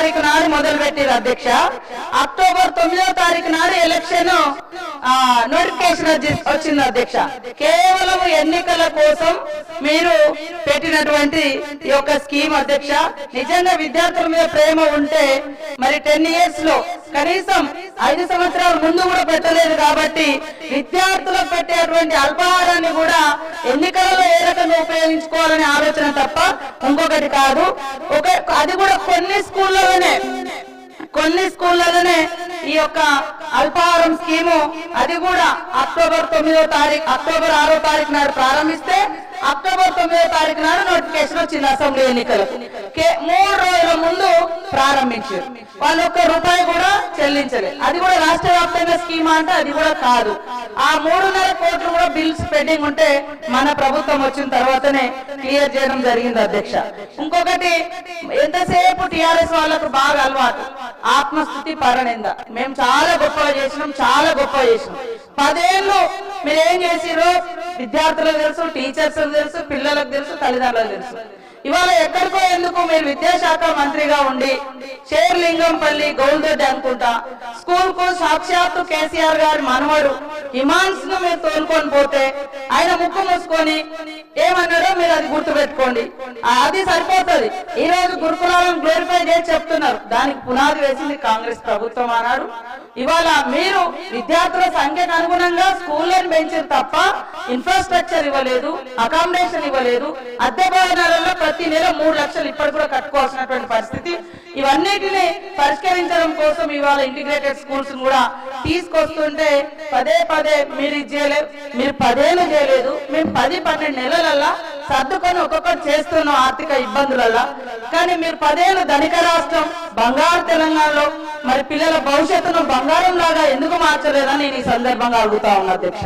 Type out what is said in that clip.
తారీఖు నాడు మొదలు పెట్టారు అధ్యక్ష. అక్టోబర్ 9వ తారీఖు నాడు ఎలక్షన్ నోటిఫికేషన్ వచ్చింది అధ్యక్ష. కేవలం ఎన్నికల కోసం మీరు పెట్టినటువంటి ఈ యొక్క స్కీమ్ అధ్యక్ష. నిజంగా విద్యార్థుల మీద ప్రేమ ఉంటే మరి 10 years లో కనీసం 5 సంవత్సరాల ముందు కూడా పెట్టలేదు కాబట్టి విద్యార్థులకు పెట్టేటువంటి అల్పాహారాన్ని కూడా ఎన్నికలలో ఏ రకంగా ఉపయోగించుకోవాలనే ఆలోచన తప్ప ఇంకొకటి కాదు. అది కూడా కొన్ని స్కూళ్ళలోనే ఈ యొక్క అల్పాహారం స్కీము అది కూడా అక్టోబర్ 6వ తారీఖు నాడు ప్రారంభిస్తే అక్టోబర్ 9వ తారీఖు నాడు నోటిఫికేషన్ వచ్చింది. అసెంబ్లీ ఎన్నికలకు 3 రోజుల ముందు ప్రారంభించారు. వాళ్ళు ₹1 కూడా చెల్లించలేదు. అది కూడా రాష్ట్ర వ్యాప్తంగా స్కీమ్ అంటే అది కూడా కాదు. ఆ 3.5 కోట్లు కూడా బిల్స్ పెండింగ్ ఉంటే మన ప్రభుత్వం వచ్చిన తర్వాతనే క్లియర్ చేయడం జరిగింది అధ్యక్ష. ఇంకొకటి, ఎంతసేపు టిఆర్ఎస్ వాళ్ళకు బాగా అలవాటు ఆత్మస్థుతి పరనింద. మేము చాలా గొప్పగా చేసినాం, 10 ఏళ్ళు మీరు ఏం చేసిరో విద్యార్థులకు తెలుసు, టీచర్స్ తెలుసు, పిల్లలకు తెలుసు, తల్లిదండ్రులకు తెలుసు. ఇవాళ ఎక్కడికో ఎందుకు మీరు విద్యాశాఖ మంత్రిగా ఉండి షేర్లింగంపల్లి గౌల్దొడ్డి అనుకుంటా స్కూల్ కు సాక్షాత్తు కేసీఆర్ గారి మనవడు హిమాన్స్ ను మీరు తోలుకొని పోతే ఆయన ముక్కు మూసుకొని ఏమన్నారో మీరు అది గుర్తు పెట్టుకోండి. అది సరిపోతుంది. ఈ రోజు గురుకులాలను గ్లోరిఫై చేసి చెప్తున్నారు. దానికి పునాది వేసింది కాంగ్రెస్ ప్రభుత్వం అన్నాడు. ఇవాళ మీరు విద్యార్థుల సంఖ్యకు అనుగుణంగా స్కూళ్ళని పెంచారు తప్ప ఇన్ఫ్రాస్ట్రక్చర్ ఇవ్వలేదు, అకామిడేషన్ ఇవ్వలేదు. అద్దె భవనాలలో ప్రతి నెల 3 లక్షలు ఇప్పటి కూడా కట్టుకోవాల్సినటువంటి పరిస్థితి. ఇవన్నిటిని పరిష్కరించడం కోసం ఇవాళ ఇంటిగ్రేటెడ్ స్కూల్స్ కూడా తీసుకొస్తుంటే పదే మీరు ఇది చేయలేదు. మీరు 10 ఏళ్ళు చేయలేదు, మేము 10-12 నెలలల్లా సర్దుకొని ఒక్కొక్కటి చేస్తున్నాం ఆర్థిక ఇబ్బందులల్లా. కానీ మీరు 10 ఏళ్ళు ధనిక రాష్ట్రం బంగారు తెలంగాణలో మరి పిల్లల భవిష్యత్తును బంగారం లాగా ఎందుకు మార్చలేదని నేను ఈ సందర్భంగా అడుగుతా ఉన్నా అధ్యక్ష.